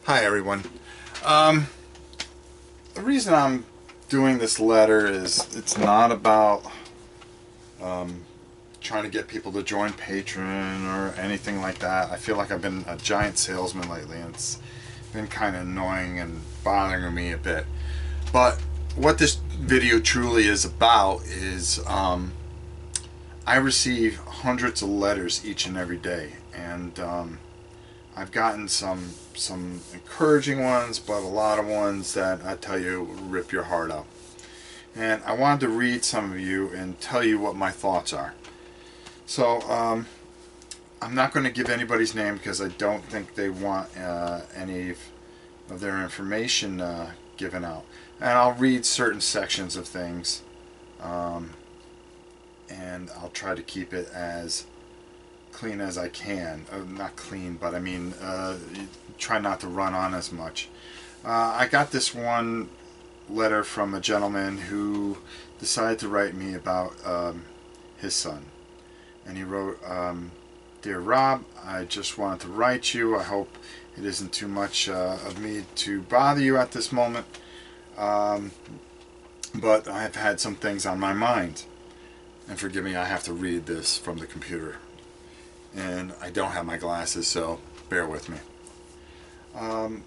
Hi everyone. Um, the reason I'm doing this letter is it's not about trying to get people to join Patreon or anything like that. I feel like I've been a giant salesman lately and it's been kind of annoying and bothering me a bit. But what this video truly is about is I receive hundreds of letters each and every day, and I've gotten some encouraging ones, but a lot of ones that I tell you rip your heart out. And I wanted to read some of you and tell you what my thoughts are. So I'm not going to give anybody's name because I don't think they want any of their information given out. And I'll read certain sections of things, um, and I'll try to keep it as clean as I can. Not clean, but I mean, try not to run on as much. I got this one letter from a gentleman who decided to write me about his son. And he wrote, Dear Rob, I just wanted to write you. I hope it isn't too much of me to bother you at this moment. But I've had some things on my mind. And forgive me, I have to read this from the computer. And I don't have my glasses, so bear with me. I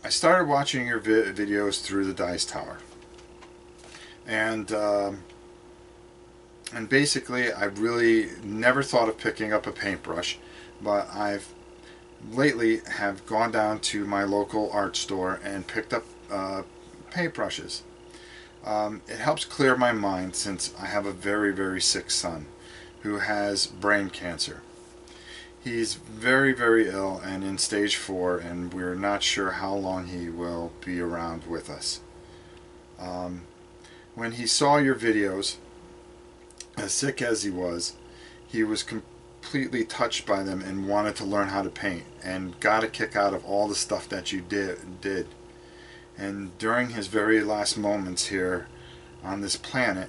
started watching your videos through the Dice Tower. And basically, I really never thought of picking up a paintbrush, but I've lately have gone down to my local art store and picked up paintbrushes. It helps clear my mind since I have a very, very sick son who has brain cancer. He's very, very ill and in stage 4, and we're not sure how long he will be around with us. When he saw your videos, as sick as he was completely touched by them and wanted to learn how to paint and got a kick out of all the stuff that you did. And during his very last moments here on this planet,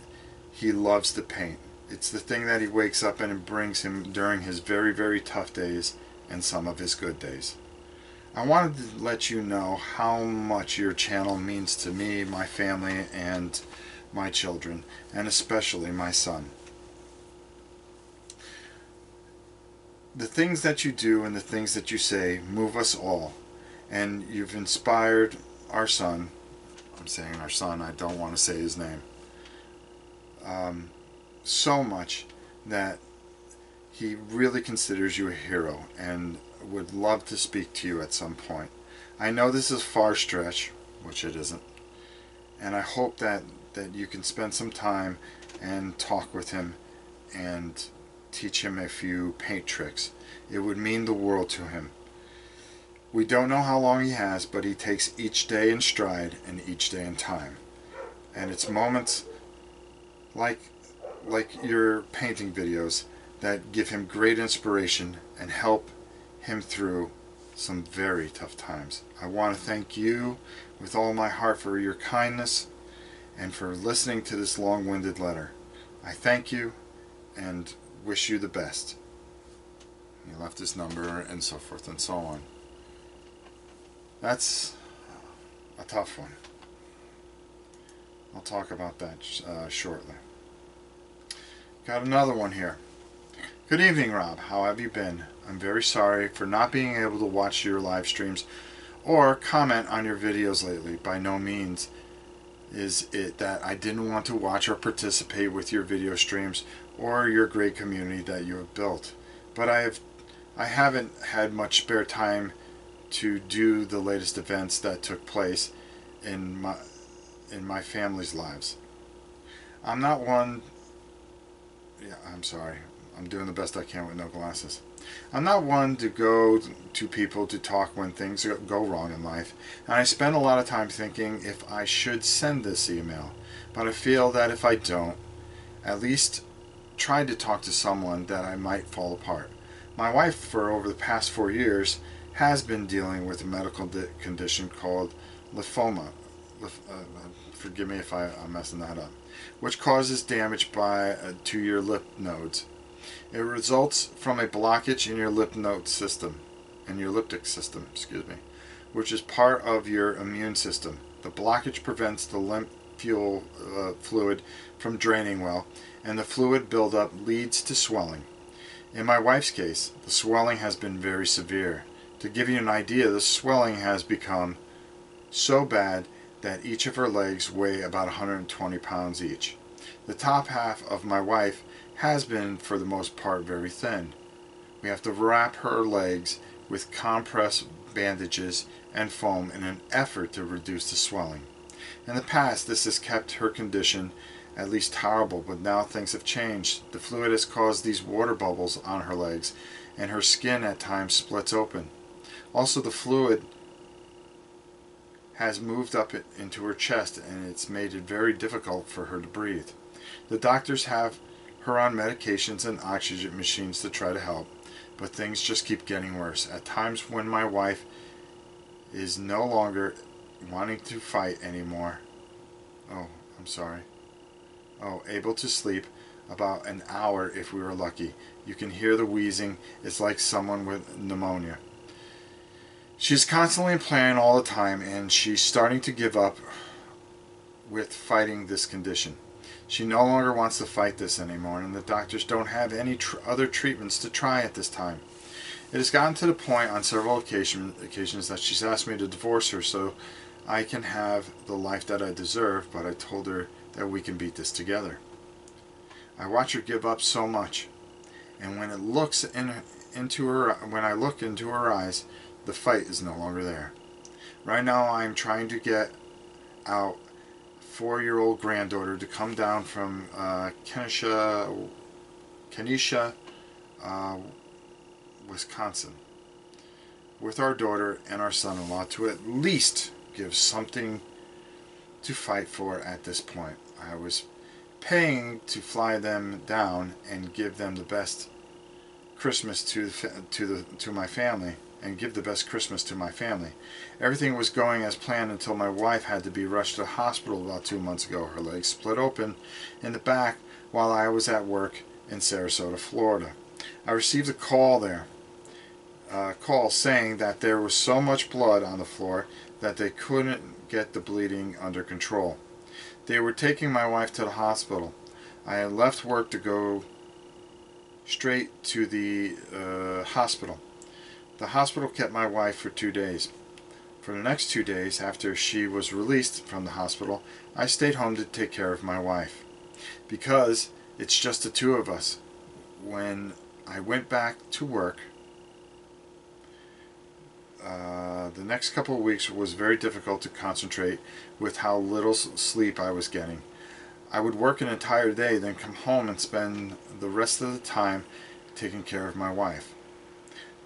he loves to paint. It's the thing that he wakes up and it brings him during his very, very tough days and some of his good days. I wanted to let you know how much your channel means to me, my family, and my children, and especially my son. The things that you do and the things that you say move us all, and you've inspired our son. I'm saying our son, I don't want to say his name. So much that he really considers you a hero and would love to speak to you at some point. I know this is a far stretch, which it isn't, and I hope that you can spend some time and talk with him and teach him a few paint tricks. It would mean the world to him. We don't know how long he has, but he takes each day in stride and each day in time. And it's moments like your painting videos that give him great inspiration and help him through some very tough times. I want to thank you with all my heart for your kindness and for listening to this long-winded letter. I thank you and wish you the best. He left his number and so forth and so on. That's a tough one. I'll talk about that shortly. Got another one here. Good evening, Rob. How have you been? I'm very sorry for not being able to watch your live streams or comment on your videos lately. By no means is it that I didn't want to watch or participate with your video streams or your great community that you have built. But I haven't had much spare time to do the latest events that took place in my family's lives. I'm not one... Yeah, I'm sorry. I'm doing the best I can with no glasses. I'm not one to go to people to talk when things go wrong in life, and I spend a lot of time thinking if I should send this email, but I feel that if I don't, at least try to talk to someone that I might fall apart. My wife, for over the past 4 years, has been dealing with a medical condition called lymphoma. Forgive me if I'm messing that up, which causes damage to your lymph nodes. It results from a blockage in your lymph node system. and your elliptic system, excuse me, which is part of your immune system. The blockage prevents the lymph fluid from draining well, and the fluid buildup leads to swelling. In my wife's case, the swelling has been very severe. To give you an idea, the swelling has become so bad that each of her legs weigh about 120 pounds each. The top half of my wife has been, for the most part, very thin. We have to wrap her legs with compress bandages and foam in an effort to reduce the swelling. In the past, this has kept her condition at least tolerable, but now things have changed. The fluid has caused these water bubbles on her legs, and her skin at times splits open. Also, the fluid has moved up into her chest, and it's made it very difficult for her to breathe. The doctors have her on medications and oxygen machines to try to help, but things just keep getting worse. At times when my wife is no longer wanting to fight anymore, able to sleep about an hour if we were lucky. You can hear the wheezing. It's like someone with pneumonia. She's constantly playing all the time, and she's starting to give up with fighting this condition. She no longer wants to fight this anymore, and the doctors don't have any other treatments to try at this time. It has gotten to the point on several occasions that she's asked me to divorce her so I can have the life that I deserve, but I told her that we can beat this together. I watch her give up so much, and when I look into her eyes, the fight is no longer there. Right now I'm trying to get our 4-year-old granddaughter to come down from Kenosha, Wisconsin, with our daughter and our son-in-law to at least give something to fight for at this point. I was paying to fly them down and give them the best Christmas to my family, and give the best Christmas to my family. Everything was going as planned until my wife had to be rushed to the hospital about 2 months ago. Her leg split open in the back while I was at work in Sarasota, Florida. I received a call saying that there was so much blood on the floor that they couldn't get the bleeding under control. They were taking my wife to the hospital. I had left work to go straight to the hospital. The hospital kept my wife for 2 days. For the next 2 days after she was released from the hospital, I stayed home to take care of my wife. Because it's just the two of us. When I went back to work, the next couple of weeks was very difficult to concentrate with how little sleep I was getting. I would work an entire day, then come home and spend the rest of the time taking care of my wife.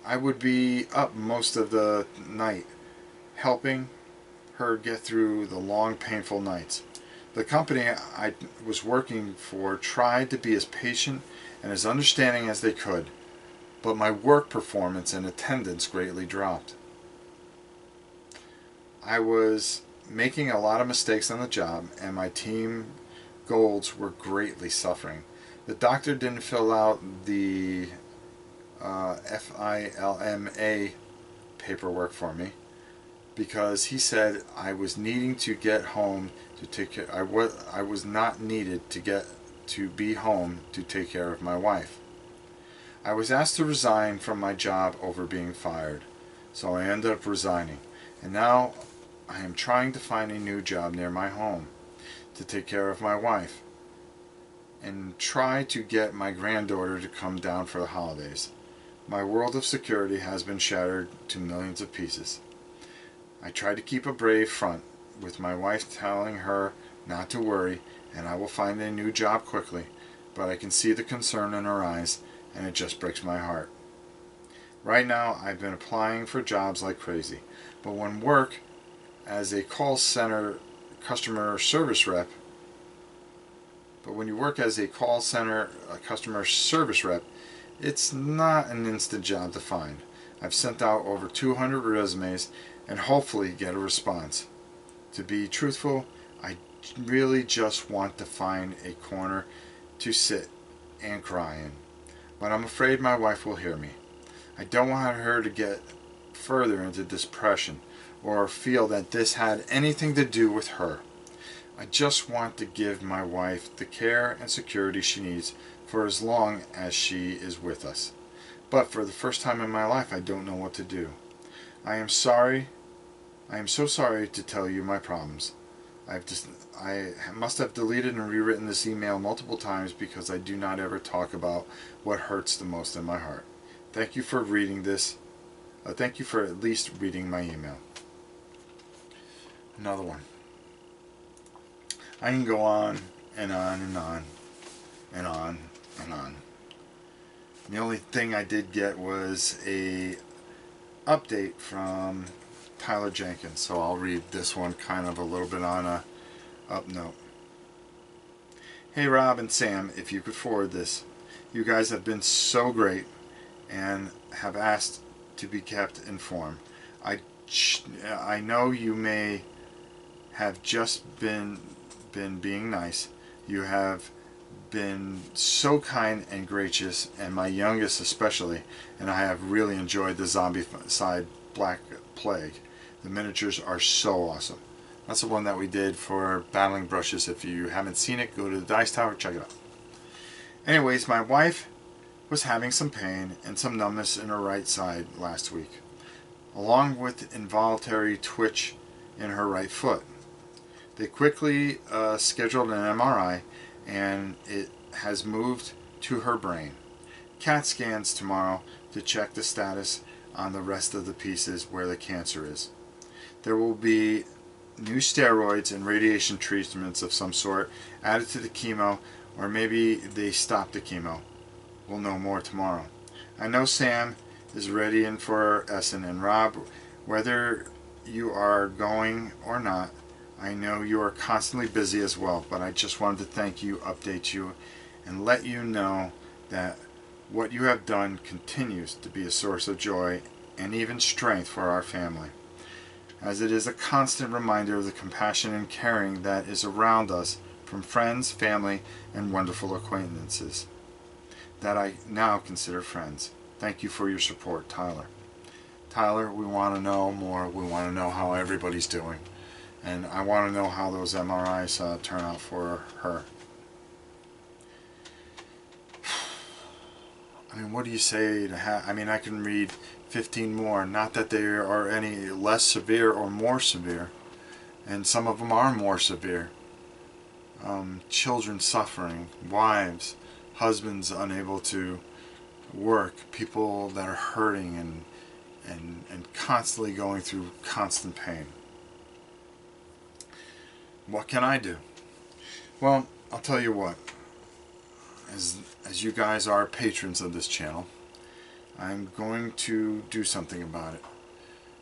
I would be up most of the night helping her get through the long, painful nights. The company I was working for tried to be as patient and as understanding as they could, but my work performance and attendance greatly dropped. I was making a lot of mistakes on the job, and my team goals were greatly suffering. The doctor didn't fill out the FILMA paperwork for me because he said I was needing to get home to take care. I was not needed to be home to take care of my wife. I was asked to resign from my job over being fired, so I ended up resigning, and now I am trying to find a new job near my home to take care of my wife and try to get my granddaughter to come down for the holidays. My world of security has been shattered to millions of pieces. I try to keep a brave front, with my wife telling her not to worry and I will find a new job quickly, but I can see the concern in her eyes and it just breaks my heart. Right now I've been applying for jobs like crazy, but when work as a call center customer service rep, it's not an instant job to find. I've sent out over 200 resumes and hopefully get a response. To be truthful, I really just want to find a corner to sit and cry in. But I'm afraid my wife will hear me. I don't want her to get further into depression or feel that this had anything to do with her. I just want to give my wife the care and security she needs for as long as she is with us. But for the first time in my life, I don't know what to do. I am sorry. I am so sorry to tell you my problems. I must have deleted and rewritten this email multiple times because I do not ever talk about what hurts the most in my heart. Thank you for reading this. Thank you for at least reading my email. Another one. I can go on and on and on and on and on. The only thing I did get was a update from Tyler Jenkins, so I'll read this one kind of a little bit on a up note. Hey Rob and Sam, if you could forward this. You guys have been so great and have asked to be kept informed. I know you may have just been being nice. You have been so kind and gracious, and my youngest especially, and I have really enjoyed the Zombicide Black Plague. The miniatures are so awesome. That's the one that we did for Battling Brushes. If you haven't seen it, go to the Dice Tower, check it out. Anyways, my wife was having some pain and some numbness in her right side last week, along with involuntary twitch in her right foot. They quickly scheduled an MRI, and it has moved to her brain. CAT scans tomorrow to check the status on the rest of the pieces where the cancer is. There will be new steroids and radiation treatments of some sort added to the chemo, or maybe they stop the chemo. We'll know more tomorrow. I know Sam is ready in for Essen, and Rob, whether you are going or not, I know you are constantly busy as well, but I just wanted to thank you, update you, and let you know that what you have done continues to be a source of joy and even strength for our family, as it is a constant reminder of the compassion and caring that is around us from friends, family, and wonderful acquaintances that I now consider friends. Thank you for your support, Tyler. Tyler, we want to know more. We want to know how everybody's doing. And I want to know how those MRIs turn out for her. I mean, what do you say to have? I mean, I can read 15 more. Not that they are any less severe or more severe. And some of them are more severe. Children suffering, wives, husbands unable to work, people that are hurting and constantly going through constant pain. What can I do? Well, I'll tell you what. As you guys are patrons of this channel, I'm going to do something about it.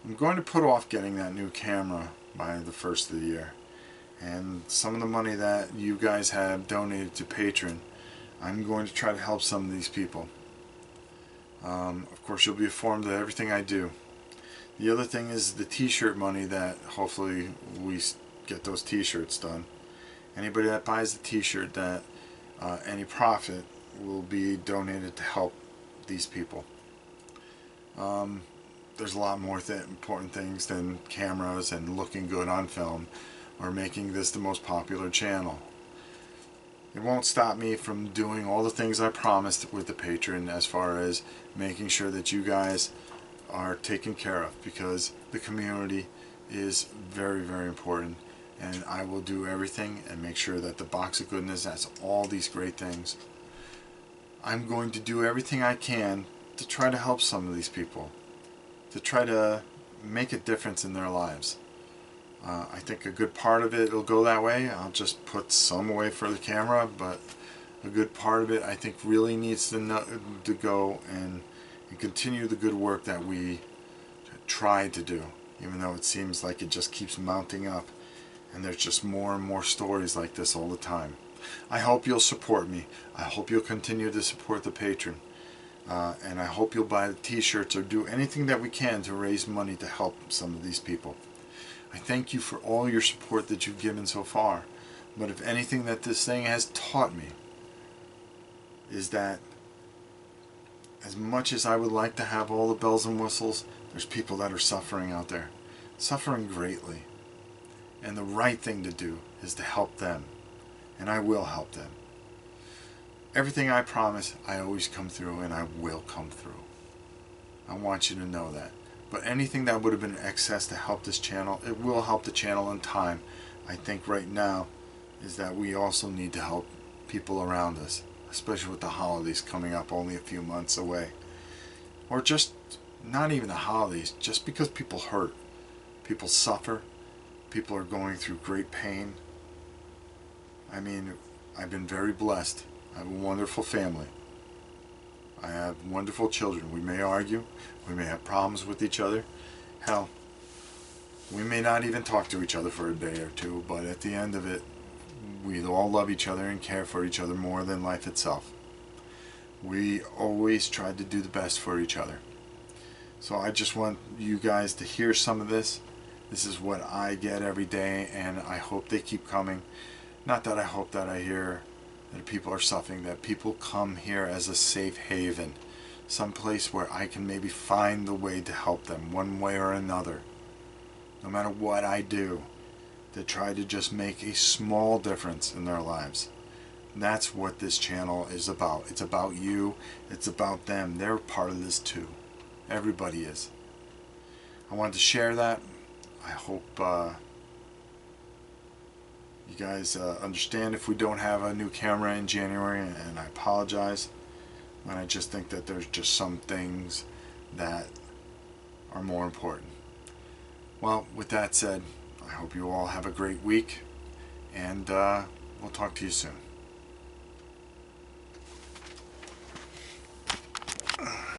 I'm going to put off getting that new camera by the first of the year. And some of the money that you guys have donated to Patreon, I'm going to try to help some of these people. Of course, you'll be informed of everything I do. The other thing is the t-shirt money that hopefully we get those t-shirts done. Anybody that buys the t-shirt, that any profit will be donated to help these people. There's a lot more important things than cameras and looking good on film or making this the most popular channel. It won't stop me from doing all the things I promised with the Patreon, as far as making sure that you guys are taken care of, because the community is very, very important. And I will do everything and make sure that the box of goodness has all these great things. I'm going to do everything I can to try to help some of these people, to try to make a difference in their lives. I think a good part of it will go that way. I'll just put some away for the camera, but a good part of it I think really needs to go and continue the good work that we tried to do, even though it seems like it just keeps mounting up. And there's just more and more stories like this all the time. I hope you'll support me. I hope you'll continue to support the Patreon. And I hope you'll buy the t-shirts or do anything that we can to raise money to help some of these people. I thank you for all your support that you've given so far. But if anything that this thing has taught me is that as much as I would like to have all the bells and whistles, There's people that are suffering out there, suffering greatly. And the right thing to do is to help them. And I will help them. Everything I promise, I always come through, and I will come through. I want you to know that. But anything that would have been excess to help this channel, it will help the channel in time. I think right now is that we also need to help people around us, especially with the holidays coming up only a few months away. Or just not even the holidays, just because people hurt, people suffer, people are going through great pain. I mean, I've been very blessed. I have a wonderful family. I have wonderful children. We may argue, we may have problems with each other. Hell, we may not even talk to each other for a day or two, but at the end of it, we all love each other and care for each other more than life itself. We always try to do the best for each other. So I just want you guys to hear some of this. This is what I get every day, and I hope they keep coming. Not that I hope that I hear that people are suffering, that people come here as a safe haven, some place where I can maybe find the way to help them one way or another. No matter what I do, to try to just make a small difference in their lives. And that's what this channel is about. It's about you. It's about them. They're part of this too. Everybody is. I wanted to share that. I hope you guys understand if we don't have a new camera in January, and I apologize. And I just think that there's just some things that are more important. Well, with that said, I hope you all have a great week, and we'll talk to you soon.